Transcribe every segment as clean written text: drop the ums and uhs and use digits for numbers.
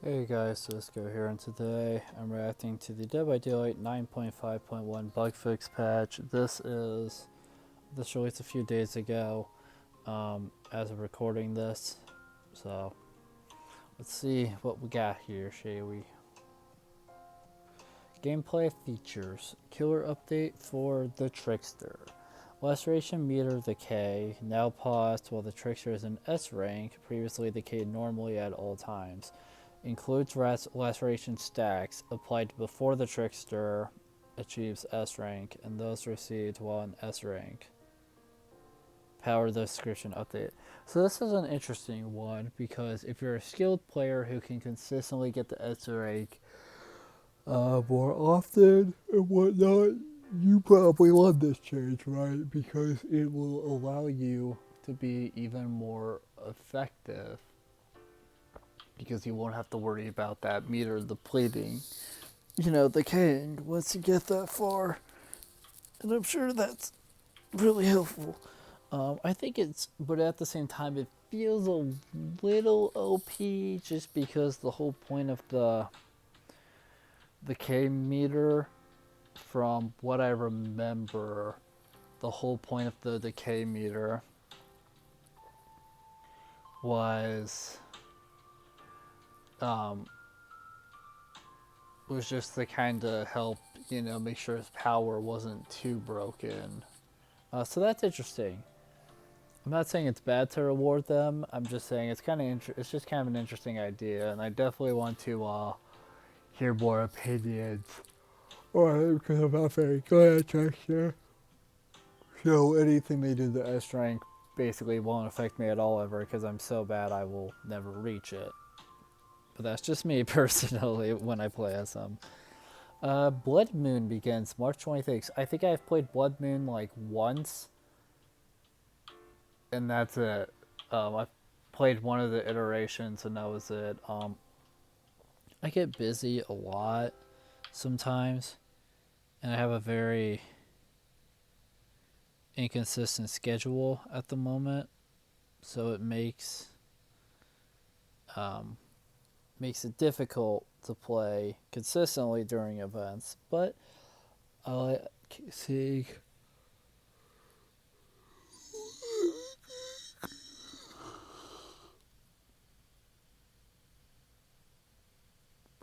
Hey guys, D1sco here, and today I'm reacting to the Dead by Daylight 9.5.1 bug fix patch. This released a few days ago, as of recording this. So let's see what we got here, shall we? Gameplay features: killer update for the Trickster. Laceration meter decay now paused while the Trickster is in S rank, previously decayed normally at all times. Includes laceration stacks applied before the Trickster achieves S rank and those received while in S rank. Power description update. So this is an interesting one because if you're a skilled player who can consistently get the S rank more often and whatnot, you probably love this change, right? Because it will allow you to be even more effective because you won't have to worry about that meter depleting, decaying once you get that far. And I'm sure that's really helpful. I think but at the same time, it feels a little OP just because the whole point of the decay meter, from what I remember, the whole point of the decay meter was um, was just to kind of help, make sure his power wasn't too broken. So that's interesting. I'm not saying it's bad to reward them. I'm just saying it's just kind of an interesting idea, and I definitely want to hear more opinions. Or because I'm not very good at texture. So anything they do to S rank basically won't affect me at all ever because I'm so bad I will never reach it. But that's just me personally when I play SM. Blood Moon begins March 26th. I think I've played Blood Moon like once, and that's it. I played one of the iterations, and that was it. I get busy a lot sometimes, and I have a very inconsistent schedule at the moment, so it makes it difficult to play consistently during events. But I like seeing.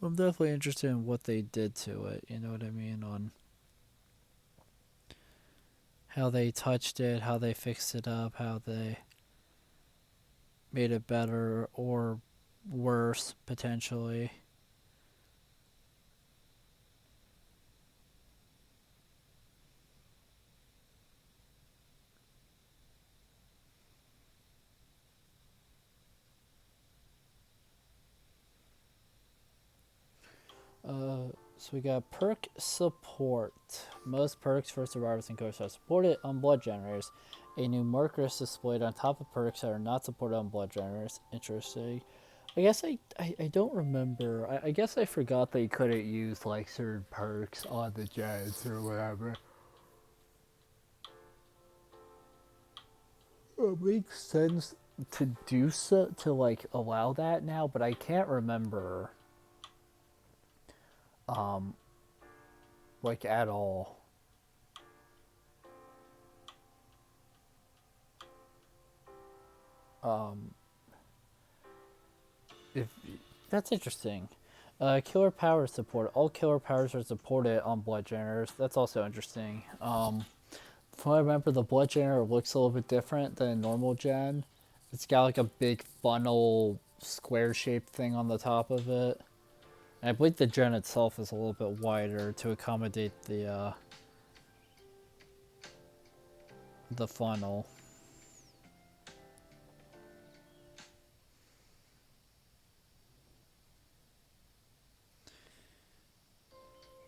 I'm definitely interested in what they did to it. You know what I mean? On how they touched it, how they fixed it up, how they made it better or worse potentially. So we got perk support. Most perks for survivors and ghosts are supported on blood generators. A new marker is displayed on top of perks that are not supported on blood generators. Interesting. I guess I don't remember. I guess I forgot they couldn't use like certain perks on the gens or whatever. It makes sense to do so, to like allow that now, but I can't remember um like at all. Um if That's interesting. Killer power support. All killer powers are supported on blood generators. That's also interesting. From what I remember, the blood generator looks a little bit different than a normal gen. It's got like a big funnel square shaped thing on the top of it. And I believe the gen itself is a little bit wider to accommodate the funnel.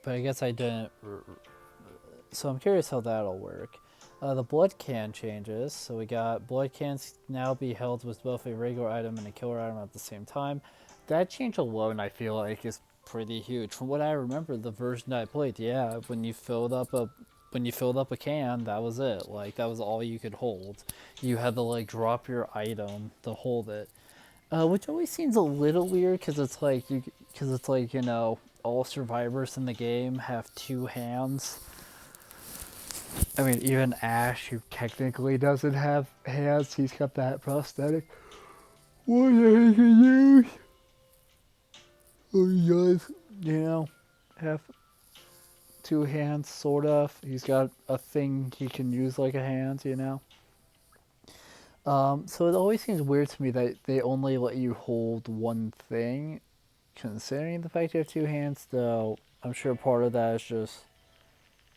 But I guess I didn't. So I'm curious how that'll work. The blood can changes. So we got blood cans now be held with both a regular item and a killer item at the same time. That change alone, I feel like, is pretty huge. From what I remember, the version I played, yeah, when you filled up a can, that was it. Like that was all you could hold. You had to like drop your item to hold it. Which always seems a little weird because it's like all survivors in the game have two hands. I mean, even Ash, who technically doesn't have hands, he's got that prosthetic. What he can use? Oh, he does, have two hands, sort of. He's got a thing he can use like a hand. So it always seems weird to me that they only let you hold one thing, considering the fact you have two hands, though I'm sure part of that is just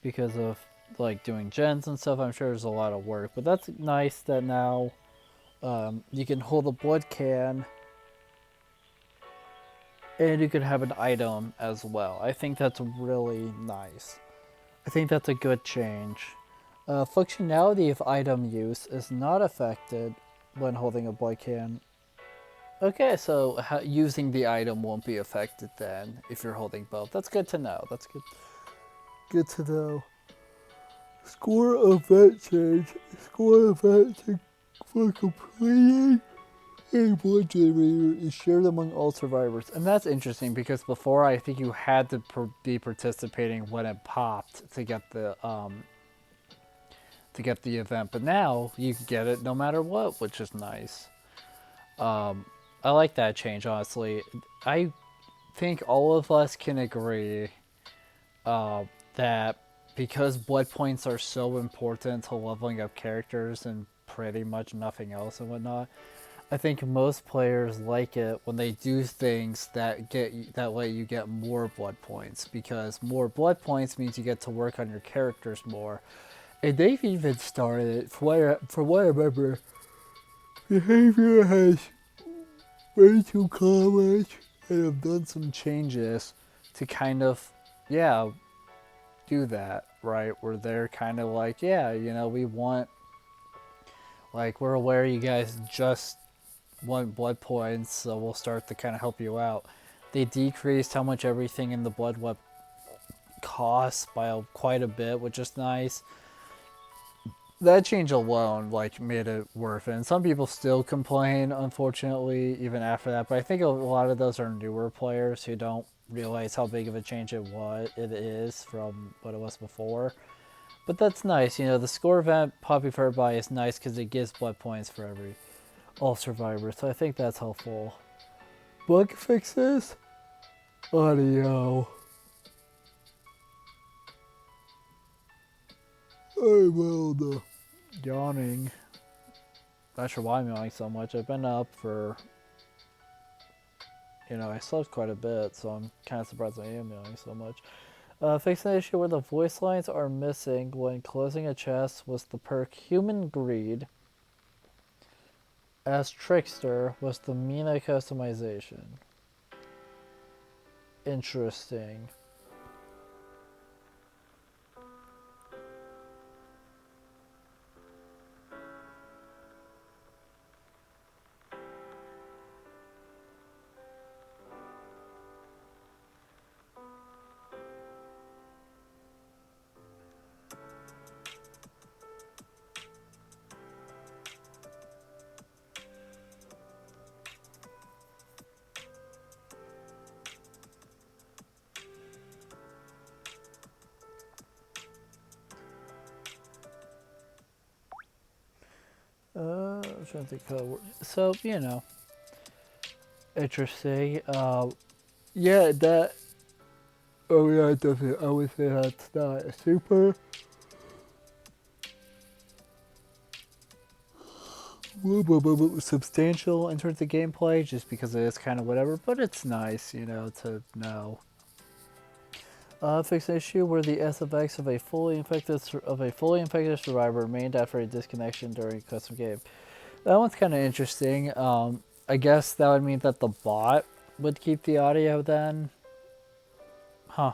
because of like doing gens and stuff. I'm sure there's a lot of work, but that's nice that now you can hold a blood can and you can have an item as well. I think that's really nice. I think that's a good change. Functionality of item use is not affected when holding a blood can. Okay, so using the item won't be affected then if you're holding both. That's good to know. That's good. Good to know. Score event change. Score event for completing a blood generator is shared among all survivors. And that's interesting because before I think you had to be participating when it popped to get the event, but now you can get it no matter what, which is nice. I like that change, honestly. I think all of us can agree that because blood points are so important to leveling up characters and pretty much nothing else and whatnot, I think most players like it when they do things that let you get more blood points, because more blood points means you get to work on your characters more. And they've even started, for what I remember, behavior has way too common and have done some changes to kind of, do that, right? Where they're kind of like, we want, like, we're aware you guys just want blood points, so we'll start to kind of help you out. They decreased how much everything in the blood web costs by quite a bit, which is nice. That change alone made it worth it. And some people still complain, unfortunately, even after that. But I think a lot of those are newer players who don't realize how big of a change it is from what it was before. But that's nice. The score event Poppy Fair by is nice because it gives blood points for all survivors. So I think that's helpful. Bug fixes? Audio. I'm yawning. Not sure why I'm yawning so much. I've been up for, I slept quite a bit, so I'm kind of surprised I am yawning so much. Fixing the issue where the voice lines are missing when closing a chest was the perk Human Greed. As Trickster was the Mina customization. Interesting. I'm trying to think how it works. So, interesting. Yeah, that. Oh, yeah, definitely. I would say that's not super substantial in terms of gameplay, just because it is kind of whatever, but it's nice, to know. Fix an issue where the SFX of a fully infected survivor remained after a disconnection during a custom game. That one's kind of interesting. I guess that would mean that the bot would keep the audio then. Huh.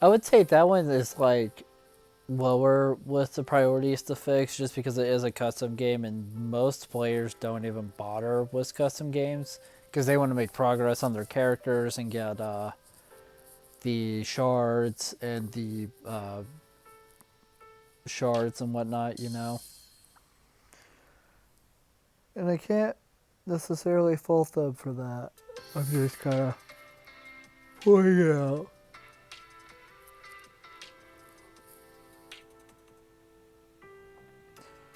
I would say that one is lower list of priorities to fix, just because it is a custom game and most players don't even bother with custom games because they want to make progress on their characters and get the shards and the shards and whatnot, And I can't necessarily fault them for that. I'm just kind of pointing it out.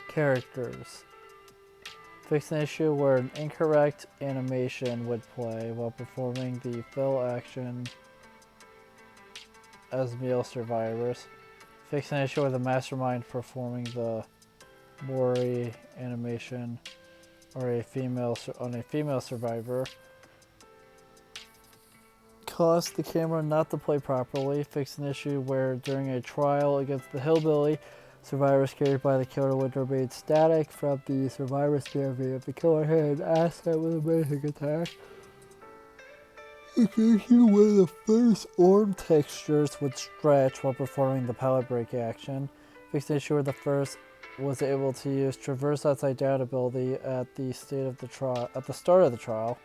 Characters. Fix an issue where an incorrect animation would play while performing the fill action as male survivors. Fix an issue with the mastermind performing the Mori animation or on a female survivor. Cause the camera not to play properly. Fix an issue where during a trial against the hillbilly, survivors carried by the killer would remain static from the survivor's POV if the killer hit an asset with a basic attack. Fix an issue where the first arm textures would stretch while performing the pallet break action. Fix an issue where the first was able to use traverse upside down ability at the start of the trial.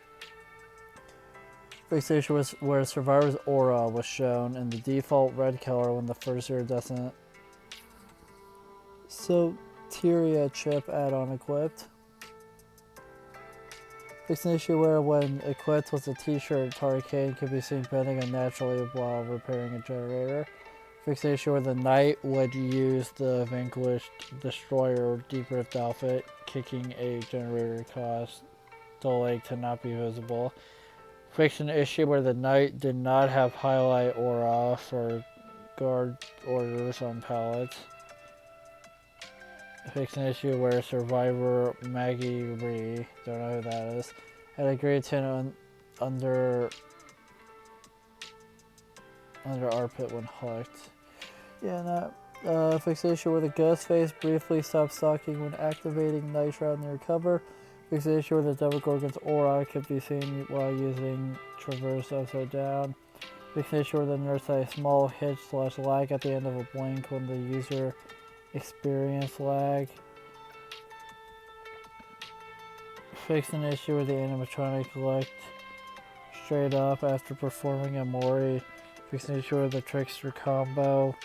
Fix the issue was where survivor's aura was shown in the default red color when the first iridescent Soteria chip add-on equipped. Fix an issue where when equipped with a t-shirt, Tarkane could be seen bending unnaturally while repairing a generator. Fix the issue where the knight would use the vanquished destroyer deep rift outfit, kicking a generator cause the leg to not be visible. Fix an issue where the knight did not have highlight aura for guard orders on pallets. Fix an issue where survivor Maggie Ree, don't know who that is, had a grade 10 under armpit when hooked. Yeah, that. Fix the issue where the ghost face briefly stops stalking when activating nitro near cover. Fix the issue where the Demogorgon's aura could be seen while using traverse upside down. Fix the issue where the nurse had a small hitch/lag at the end of a blink when the user experienced lag. Fix an issue where the animatronic looked straight up after performing a Mori. Fix an issue where the trickster combo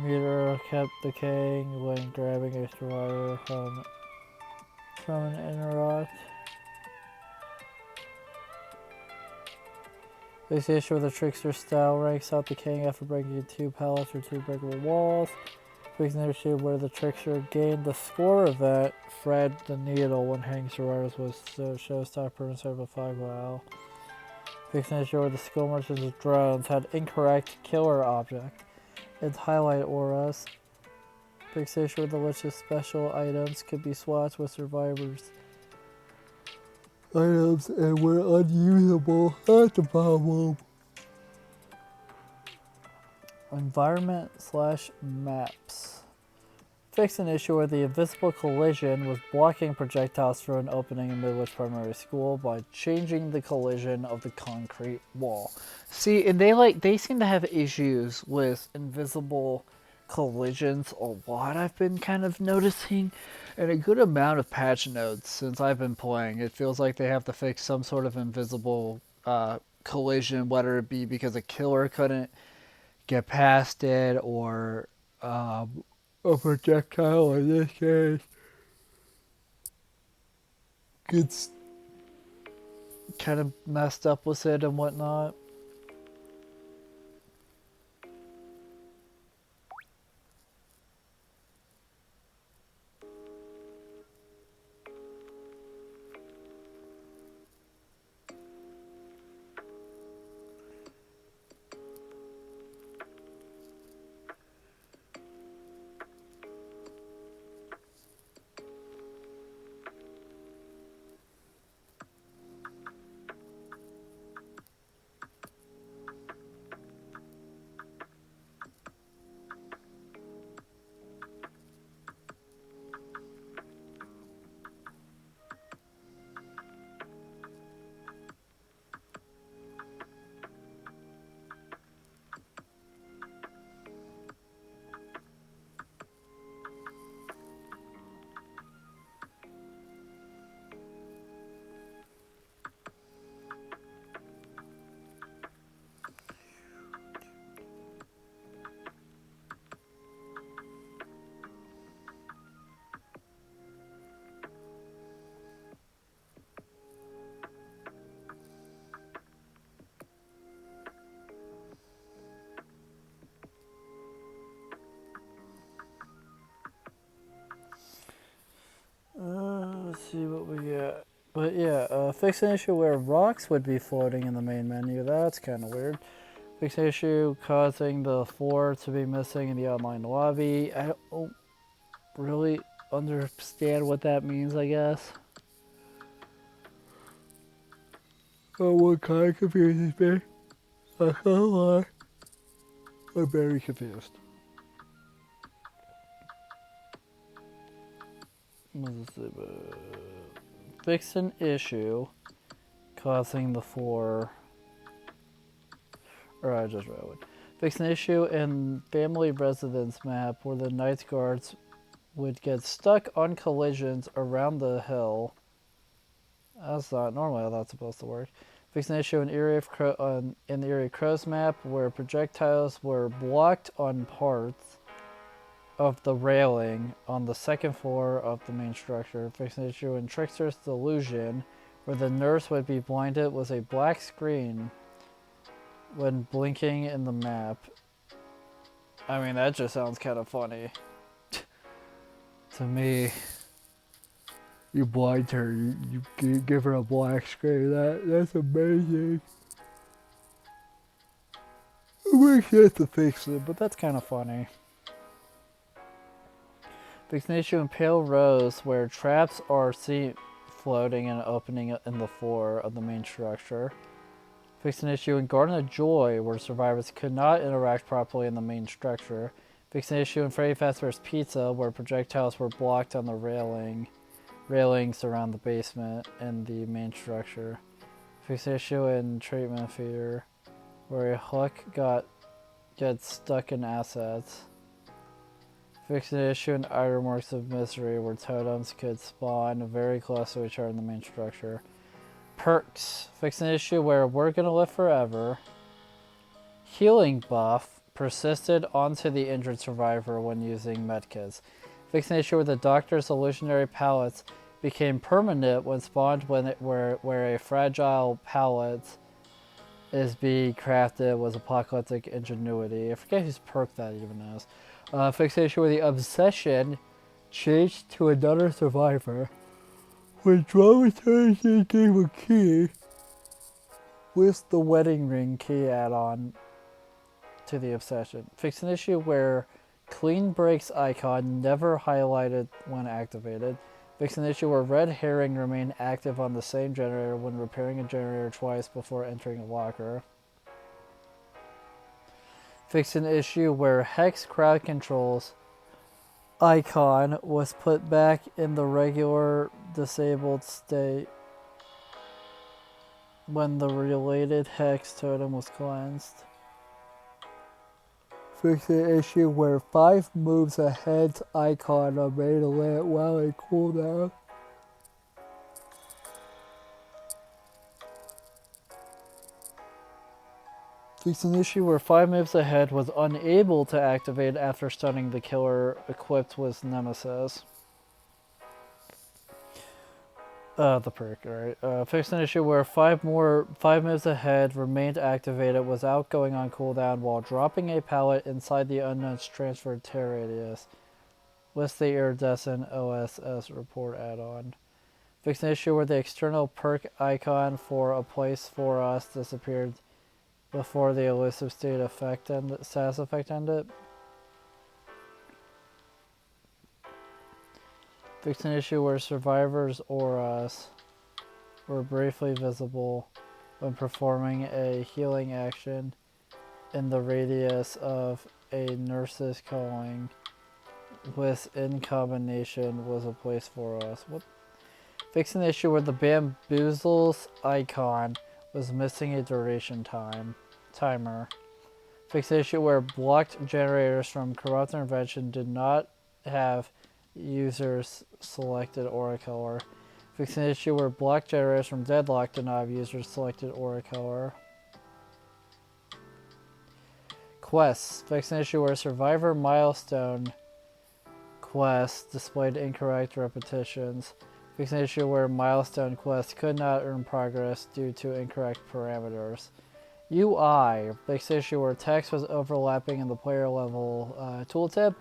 meter kept decaying when grabbing a survivor from an interrupt. Fix the issue where the trickster style ranks out decaying after breaking 2 pallets or 2 breakable walls. Fix an issue where the trickster gained the score event, Fred the Needle, when hanging survivors was showstopper instead of a 5 wow. Fix an issue where the skill merchant's drones had incorrect killer object and highlight auras. Fix the issue where the list's special items could be swapped with survivors' items and were unusable at the bottom. Environment/maps. Fix an issue where the invisible collision was blocking projectiles through an opening in Midwich Primary School by changing the collision of the concrete wall. See, and they seem to have issues with invisible collisions a lot. I've been kind of noticing, and a good amount of patch notes since I've been playing. It feels like they have to fix some sort of invisible collision, whether it be because a killer couldn't get past it or a projectile in this case gets kind of messed up with it and whatnot. see what we got. But yeah, fix an issue where rocks would be floating in the main menu. That's kind of weird. Fix an issue causing the floor to be missing in the online lobby. I don't really understand what that means, I guess. Oh, what kind of confuses me? I can't lie. I'm very confused. Fix an issue causing the floor. Or I just read it. Fix an issue in family residence map where the night guards would get stuck on collisions around the hill. That's not normally how that's supposed to work. Fix an issue in in the Eerie Crows map where projectiles were blocked on parts of the railing on the second floor of the main structure. Fix an issue in Trickster's Delusion where the nurse would be blinded with a black screen when blinking in the map. I mean, that just sounds kind of funny. To me, you blind her, you give her a black screen. That's amazing. It makes sense to fix it, but that's kind of funny. Fix an issue in Pale Rose where traps are seen floating and opening in the floor of the main structure. Fix an issue in Garden of Joy where survivors could not interact properly in the main structure. Fix an issue in Freddy Fazbear's Pizza where projectiles were blocked on the railings around the basement and the main structure. Fix an issue in Treatment Feeder where a hook gets stuck in assets. Fix an issue in Ironworks of Misery where totems could spawn very close to each other in the main structure. Perks. Fix an issue where We're Gonna Live Forever. Healing buff persisted onto the injured survivor when using medkits. Fix an issue where the doctor's illusionary pallets became permanent when spawned where a fragile pallet is being crafted with apocalyptic ingenuity. I forget whose perk that even is. Fix an issue where the obsession changed to another survivor. When traumatized gave a key with the wedding ring key add-on to the obsession. Fix an issue where Clean Breaks icon never highlighted when activated. Fix an issue where red herring remained active on the same generator when repairing a generator twice before entering a locker. Fix an issue where Hex crowd controls icon was put back in the regular disabled state when the related Hex totem was cleansed. Fix an issue where 5 moves ahead icon are made to land while in cooldown. Fix an issue where 5 moves ahead was unable to activate after stunning the killer equipped with Nemesis. The perk, alright. Fix an issue where 5 moves ahead remained activated without going on cooldown while dropping a pallet inside the unknown's transferred tear radius with the iridescent OSS report add-on. Fix an issue where the external perk icon for A Place For Us disappeared before the elusive status effect ended. Fix an issue where survivors' auras were briefly visible when performing a healing action in the radius of a nurse's calling with in combination with A Place For Us. What? Fix an issue where the bamboozles icon was missing a duration timer. Fix an issue where blocked generators from corrupt intervention did not have users selected aura color. Fix an issue where blocked generators from deadlock did not have users selected aura color. Quests. Fix an issue where survivor milestone quests displayed incorrect repetitions. Fix an issue where milestone quests could not earn progress due to incorrect parameters. UI. Fix an issue where text was overlapping in the player level tooltip.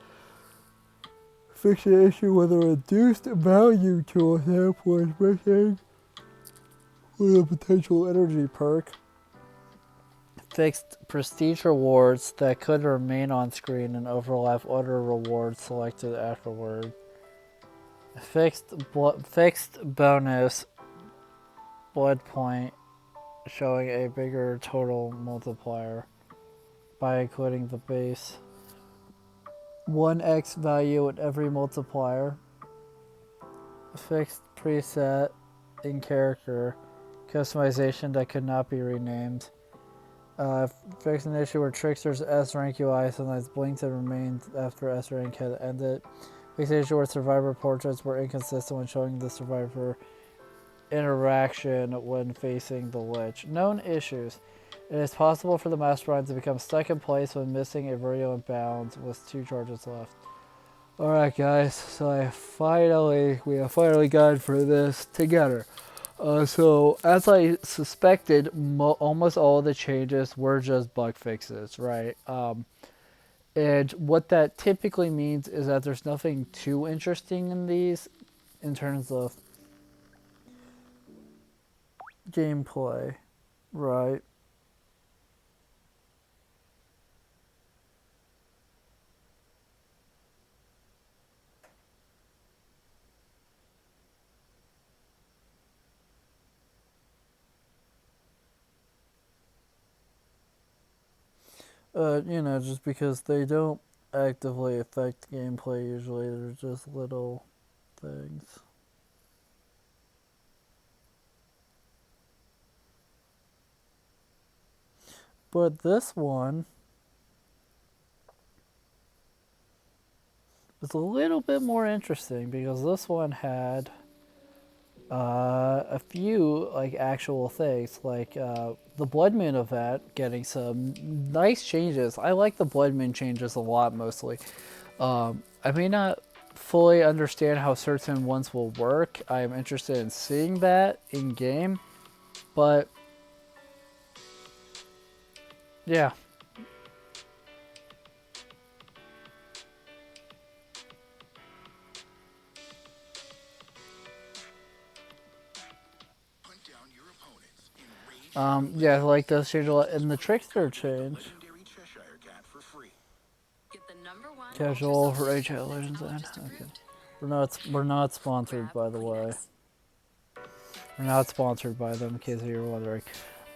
Fix an issue with a reduced value tool sample is missing with a potential energy perk. Fixed prestige rewards that could remain on screen and overlap other rewards selected afterward. Fixed bonus blood point showing a bigger total multiplier by including the base. 1x value in every multiplier. Fixed preset in character. Customization that could not be renamed. Fixed an issue where Trickster's S rank UI sometimes blinked and remained after S rank had ended. Fixed an issue where survivor portraits were inconsistent when showing the survivor interaction when facing the lich. Known issues. It is possible for the mastermind to become stuck in place when missing a virulent bound with 2 charges left. Alright guys, so we have finally gone through this together. So as I suspected, almost all the changes were just bug fixes, right? And what that typically means is that there's nothing too interesting in these in terms of gameplay, right? You know, just because they don't actively affect gameplay usually, they're just little things. But this one was a little bit more interesting because this one had a few like actual things, like the Blood Moon event getting some nice changes. I like the Blood Moon changes a lot mostly. I may not fully understand how certain ones will work. I am interested in seeing that in game, but yeah. Yeah, like those change a lot. And the Trickster change. Casual Rage Legends End. Okay. We're not sponsored, by the way. We're not sponsored by them, in case you were wondering.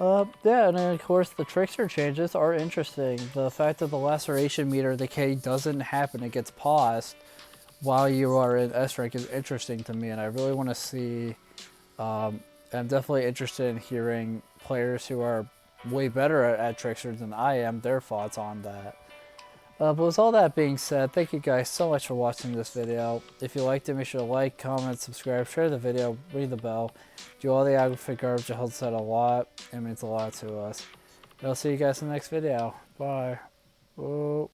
Yeah, and then of course the Trickster changes are interesting. The fact that the laceration meter decay doesn't happen, it gets paused while you are in S rank is interesting to me, and I really want to see. I'm definitely interested in hearing players who are way better at Tricksters than I am, their thoughts on that. But with all that being said, thank you guys so much for watching this video. If you liked it, make sure to like, comment, subscribe, share the video, ring the bell, do all the aggregate garbage. It helps out a lot. It means a lot to us. And I'll see you guys in the next video. Bye. Whoa.